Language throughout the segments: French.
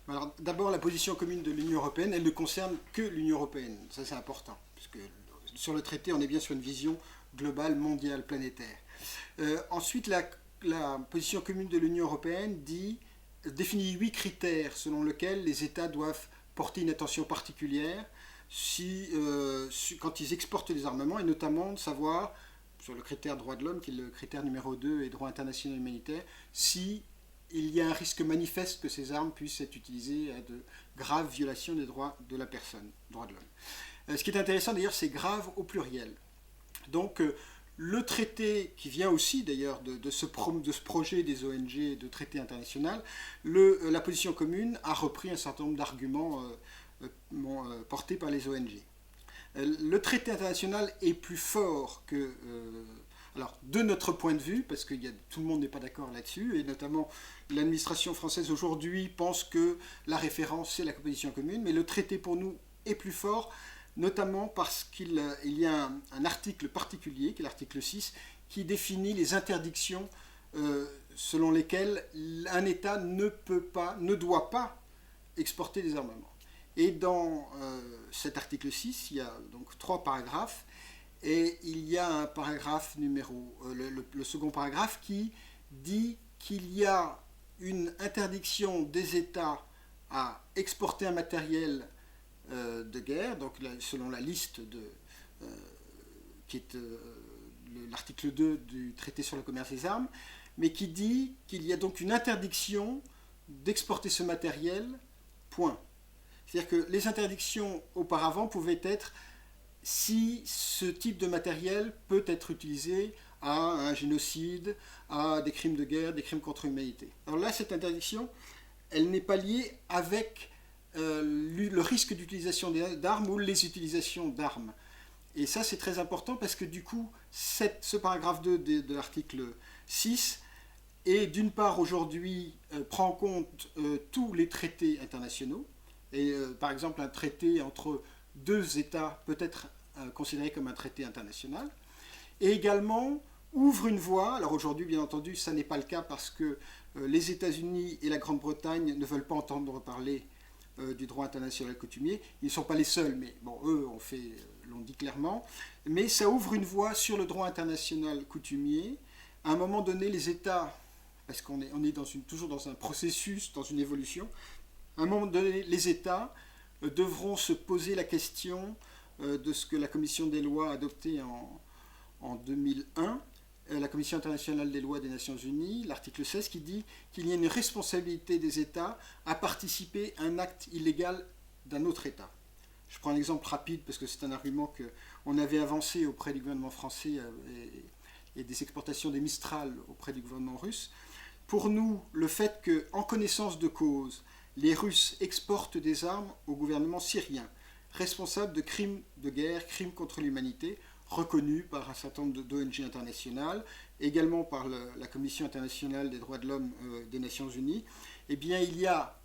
Alors, d'abord, la position commune de l'Union européenne, elle ne concerne que l'Union européenne. Ça, c'est important, puisque sur le traité, on est bien sur une vision globale, mondiale, planétaire. Ensuite, la position commune de l'Union européenne définit 8 critères selon lesquels les États doivent porter une attention particulière quand ils exportent des armements, et notamment de savoir, sur le critère droit de l'homme, qui est le critère numéro 2 et droit international humanitaire, si il y a un risque manifeste que ces armes puissent être utilisées à de graves violations des droits de la personne, droits de l'homme. Ce qui est intéressant d'ailleurs, c'est grave au pluriel. Donc le traité, qui vient aussi d'ailleurs de ce projet des ONG de traité international, la position commune a repris un certain nombre d'arguments portés par les ONG. Le traité international est plus fort que... alors, de notre point de vue, parce que tout le monde n'est pas d'accord là-dessus, et notamment l'administration française aujourd'hui pense que la référence, c'est la position commune, mais le traité pour nous est plus fort, notamment parce qu'il y a un article particulier, qui est l'article 6, qui définit les interdictions selon lesquelles un État ne doit pas exporter des armements. Et dans cet article 6, il y a donc 3 paragraphes, et il y a un paragraphe le second paragraphe qui dit qu'il y a une interdiction des États à exporter un matériel de guerre, donc selon la liste qui est l'article 2 du traité sur le commerce des armes, mais qui dit qu'il y a donc une interdiction d'exporter ce matériel, point. C'est-à-dire que les interdictions auparavant pouvaient être si ce type de matériel peut être utilisé à un génocide, à des crimes de guerre, des crimes contre l'humanité. Alors là, cette interdiction, elle n'est pas liée avec le risque d'utilisation d'armes ou les utilisations d'armes. Et ça, c'est très important parce que du coup, ce paragraphe 2 de l'article 6 est d'une part aujourd'hui prend en compte tous les traités internationaux. Et par exemple, un traité entre 2 États peut être considéré comme un traité international. Et également ouvre une voie, alors aujourd'hui bien entendu ça n'est pas le cas parce que les États-Unis et la Grande-Bretagne ne veulent pas entendre parler du droit international coutumier. Ils ne sont pas les seuls, mais bon, eux l'ont dit clairement. Mais ça ouvre une voie sur le droit international coutumier. À un moment donné, les États, parce qu'on est toujours dans un processus, dans une évolution, à un moment donné, les États devront se poser la question de ce que la Commission des lois a adopté en 2001, la Commission internationale des lois des Nations Unies, l'article 16, qui dit qu'il y a une responsabilité des États à participer à un acte illégal d'un autre État. Je prends un exemple rapide parce que c'est un argument qu'on avait avancé auprès du gouvernement français et des exportations des Mistral auprès du gouvernement russe. Pour nous, le fait qu'en connaissance de cause, les Russes exportent des armes au gouvernement syrien, responsable de crimes de guerre, crimes contre l'humanité, reconnus par un certain nombre d'ONG internationales, également par la Commission internationale des droits de l'homme des Nations Unies, eh bien il y a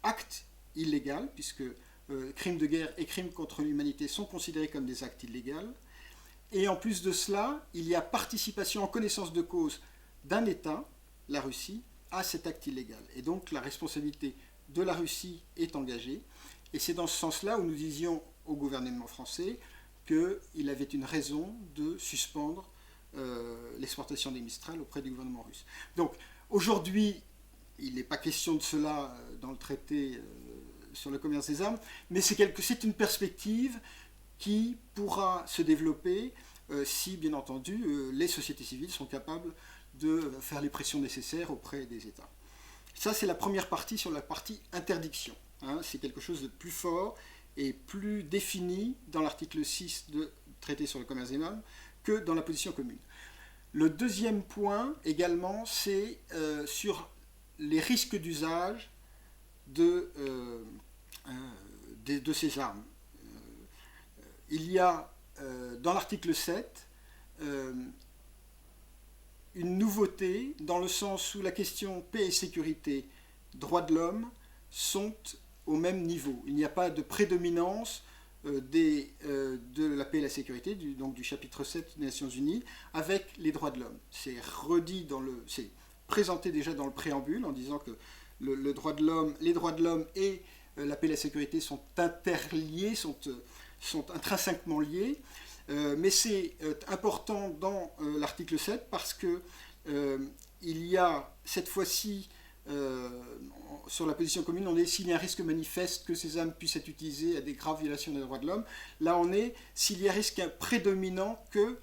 acte illégal, puisque crimes de guerre et crimes contre l'humanité sont considérés comme des actes illégaux, et en plus de cela, il y a participation en connaissance de cause d'un État, la Russie, à cet acte illégal. Et donc la responsabilité de la Russie est engagée, et c'est dans ce sens-là où nous disions au gouvernement français qu'il avait une raison de suspendre l'exportation des Mistral auprès du gouvernement russe. Donc aujourd'hui, il n'est pas question de cela dans le traité sur le commerce des armes, mais c'est une perspective qui pourra se développer si, bien entendu, les sociétés civiles sont capables de faire les pressions nécessaires auprès des États. Ça, c'est la première partie sur la partie interdiction. C'est quelque chose de plus fort et plus défini dans l'article 6 du traité sur le commerce des armes que dans la position commune. Le deuxième point également, c'est sur les risques d'usage de ces armes. Il y a dans l'article 7 une nouveauté dans le sens où la question paix et sécurité, droits de l'homme sont au même niveau. Il n'y a pas de prédominance de la paix et la sécurité, donc du chapitre 7 des Nations Unies, avec les droits de l'homme. C'est présenté déjà dans le préambule en disant que le droit de l'homme, les droits de l'homme et la paix et la sécurité sont interliés, sont intrinsèquement liés. Mais c'est important dans l'article 7 parce que il y a cette fois-ci sur la position commune, on est s'il y a un risque manifeste que ces armes puissent être utilisées à des graves violations des droits de l'homme. Là, on est s'il y a un risque prédominant que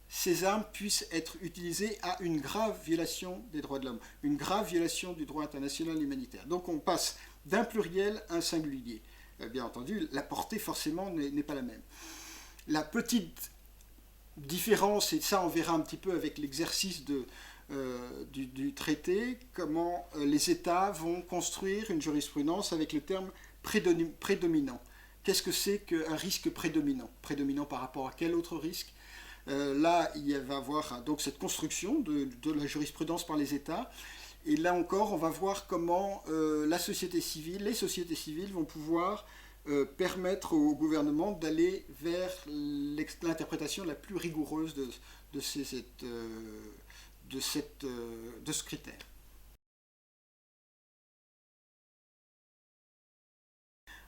ces armes puissent être utilisées à une grave violation des droits de l'homme, une grave violation du droit international humanitaire. Donc on passe d'un pluriel à un singulier. Bien entendu, la portée forcément n'est pas la même. La petite différence, et ça on verra un petit peu avec l'exercice du traité, comment les États vont construire une jurisprudence avec le terme prédominant. Qu'est-ce que c'est qu'un risque prédominant? Prédominant par rapport à quel autre risque? Là, il va y avoir donc cette construction de la jurisprudence par les États. Et là encore, on va voir comment les sociétés civiles vont pouvoir permettre au gouvernement d'aller vers l'interprétation la plus rigoureuse de ce critère.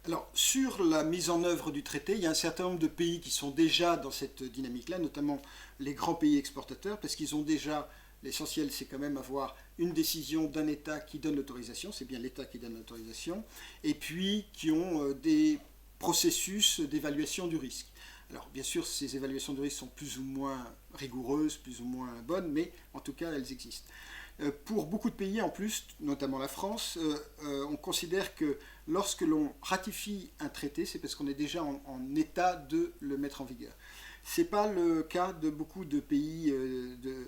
Alors, sur la mise en œuvre du traité, il y a un certain nombre de pays qui sont déjà dans cette dynamique-là, notamment les grands pays exportateurs, parce qu'ils ont déjà, l'essentiel c'est quand même avoir une décision d'un État qui donne l'autorisation, c'est bien l'État qui donne l'autorisation, et puis qui ont des processus d'évaluation du risque. Alors, bien sûr, ces évaluations de risque sont plus ou moins rigoureuses, plus ou moins bonnes, mais en tout cas, elles existent. Pour beaucoup de pays en plus, notamment la France, on considère que lorsque l'on ratifie un traité, c'est parce qu'on est déjà en état de le mettre en vigueur. Ce n'est pas le cas de beaucoup de pays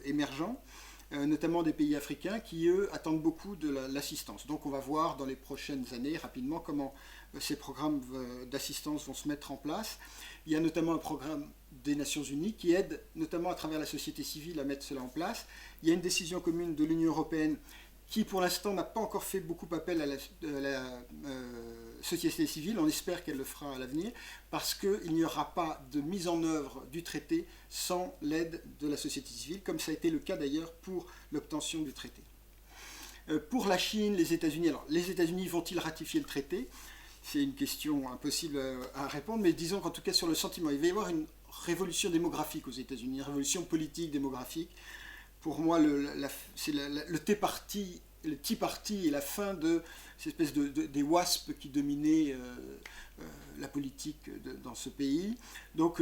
émergents, notamment des pays africains qui, eux, attendent beaucoup de l'assistance. Donc on va voir dans les prochaines années rapidement comment ces programmes d'assistance vont se mettre en place. Il y a notamment un programme des Nations Unies qui aide notamment à travers la société civile à mettre cela en place. Il y a une décision commune de l'Union européenne qui pour l'instant n'a pas encore fait beaucoup appel à la société civile. On espère qu'elle le fera à l'avenir parce qu'il n'y aura pas de mise en œuvre du traité sans l'aide de la société civile, comme ça a été le cas d'ailleurs pour l'obtention du traité. Pour la Chine, les États-Unis, alors les États-Unis vont-ils ratifier le traité? C'est une question impossible à répondre, mais disons qu'en tout cas sur le sentiment, il va y avoir une révolution démographique aux États-Unis, une révolution politique démographique. Pour moi, c'est le Tea Party et la fin de cette espèce des WASP qui dominaient la politique dans ce pays. Donc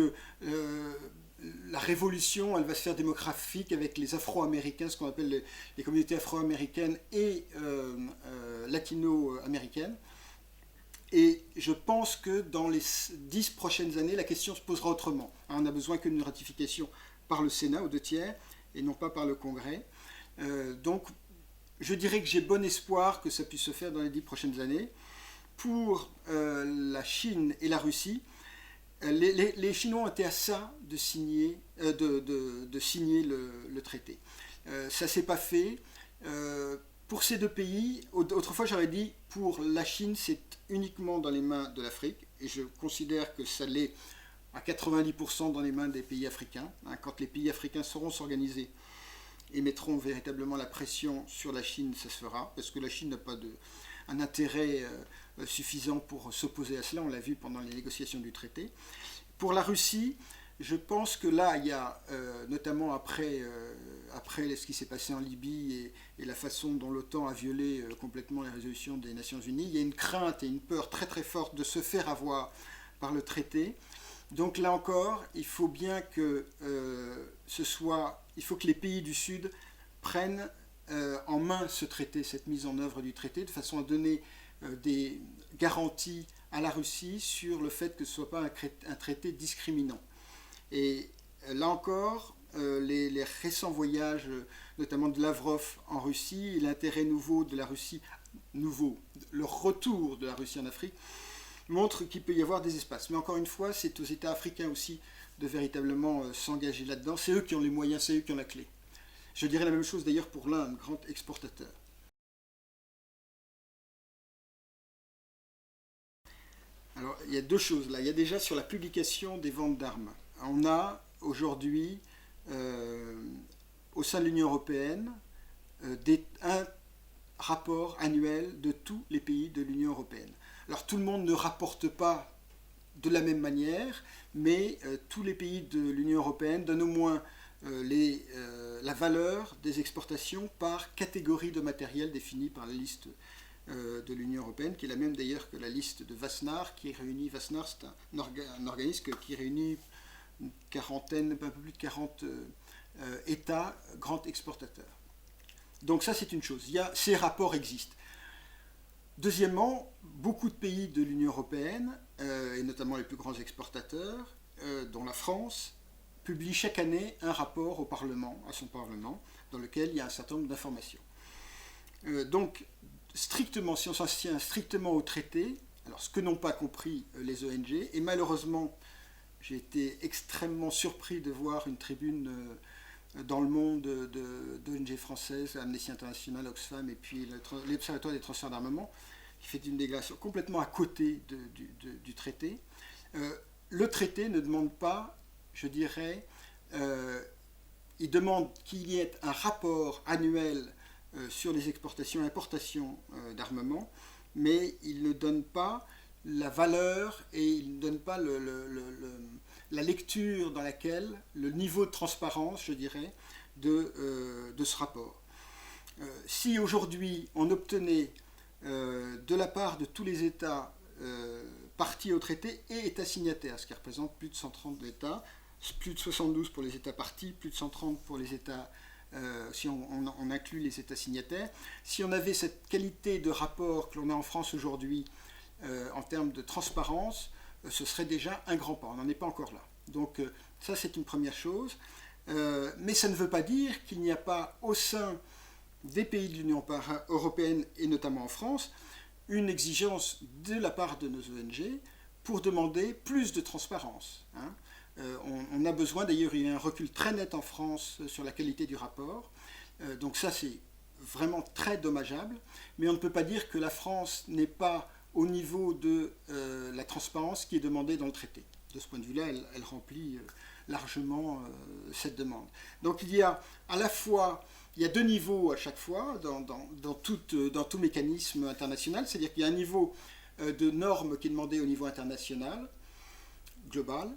la révolution, elle va se faire démographique avec les Afro-Américains, ce qu'on appelle les communautés afro-américaines et latino-américaines. Et je pense que dans les 10 prochaines années, la question se posera autrement. On n'a besoin que d'une ratification par le Sénat aux 2/3 et non pas par le Congrès. Donc, je dirais que j'ai bon espoir que ça puisse se faire dans les 10 prochaines années. Pour la Chine et la Russie, les Chinois ont été à ça de signer le traité. Ça ne s'est pas fait. Pour ces deux pays, autrefois j'aurais dit pour la Chine c'est uniquement dans les mains de l'Afrique, et je considère que ça l'est à 90% dans les mains des pays africains. Quand les pays africains sauront s'organiser et mettront véritablement la pression sur la Chine, ça se fera, parce que la Chine n'a pas un intérêt suffisant pour s'opposer à cela, on l'a vu pendant les négociations du traité. Pour la Russie, je pense que là, il y a, notamment après ce qui s'est passé en Libye et la façon dont l'OTAN a violé complètement les résolutions des Nations Unies, il y a une crainte et une peur très très forte de se faire avoir par le traité. Donc là encore, il faut bien que il faut que les pays du Sud prennent en main ce traité, cette mise en œuvre du traité, de façon à donner des garanties à la Russie sur le fait que ce ne soit pas un traité discriminant. Et là encore, les récents voyages, notamment de Lavrov en Russie, et l'intérêt nouveau de la Russie, le retour de la Russie en Afrique, montre qu'il peut y avoir des espaces. Mais encore une fois, c'est aux États africains aussi de véritablement s'engager là-dedans. C'est eux qui ont les moyens, c'est eux qui ont la clé. Je dirais la même chose d'ailleurs pour l'Inde, grand exportateur. Alors, il y a deux choses là. Il y a déjà sur la publication des ventes d'armes. On a aujourd'hui, au sein de l'Union européenne, rapport annuel de tous les pays de l'Union européenne. Alors tout le monde ne rapporte pas de la même manière, mais tous les pays de l'Union européenne donnent au moins la valeur des exportations par catégorie de matériel définie par la liste de l'Union européenne, qui est la même d'ailleurs que la liste de Wassenaar, qui réunit, Wassenaar c'est un organisme qui réunit une quarantaine, un peu plus de 40 États grands exportateurs. Donc ça c'est une chose, ces rapports existent. Deuxièmement, beaucoup de pays de l'Union européenne, et notamment les plus grands exportateurs, dont la France, publient chaque année un rapport au Parlement, à son Parlement, dans lequel il y a un certain nombre d'informations. Donc, strictement, si on s'en tient strictement au traité, alors ce que n'ont pas compris les ONG, et malheureusement, j'ai été extrêmement surpris de voir une tribune dans le monde d'ONG françaises, Amnesty International, Oxfam, et puis l'Observatoire des transferts d'armement, qui fait une déclaration complètement à côté du traité. Le traité ne demande pas, je dirais, il demande qu'il y ait un rapport annuel sur les exportations et importations d'armement, mais il ne donne pas la valeur et il ne donne pas la lecture dans laquelle le niveau de transparence, je dirais, de ce rapport. Si aujourd'hui on obtenait de la part de tous les États partis au traité et États signataires, ce qui représente plus de 130 États, plus de 72 pour les États partis, plus de 130 pour les États, si on inclut les États signataires, si on avait cette qualité de rapport que l'on a en France aujourd'hui en termes de transparence, ce serait déjà un grand pas. On n'en est pas encore là. Donc ça c'est une première chose. Mais ça ne veut pas dire qu'il n'y a pas au sein des pays de l'Union européenne, et notamment en France, une exigence de la part de nos ONG pour demander plus de transparence. On a besoin, d'ailleurs il y a un recul très net en France sur la qualité du rapport, donc ça c'est vraiment très dommageable, mais on ne peut pas dire que la France n'est pas au niveau de la transparence qui est demandée dans le traité. De ce point de vue-là, elle remplit largement cette demande. Donc il y a à la fois, il y a deux niveaux à chaque fois dans tout mécanisme international, c'est-à-dire qu'il y a un niveau de normes qui est demandé au niveau international, global,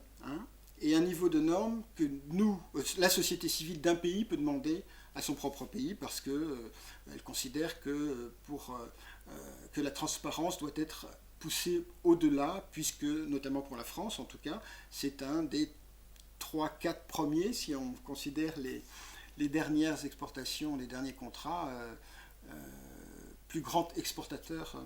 et un niveau de normes que nous, la société civile d'un pays peut demander à son propre pays parce qu'elle considère que la transparence doit être poussée au-delà, puisque, notamment pour la France en tout cas, c'est un des 3-4 premiers, si on considère les dernières exportations, les derniers contrats, plus grand exportateur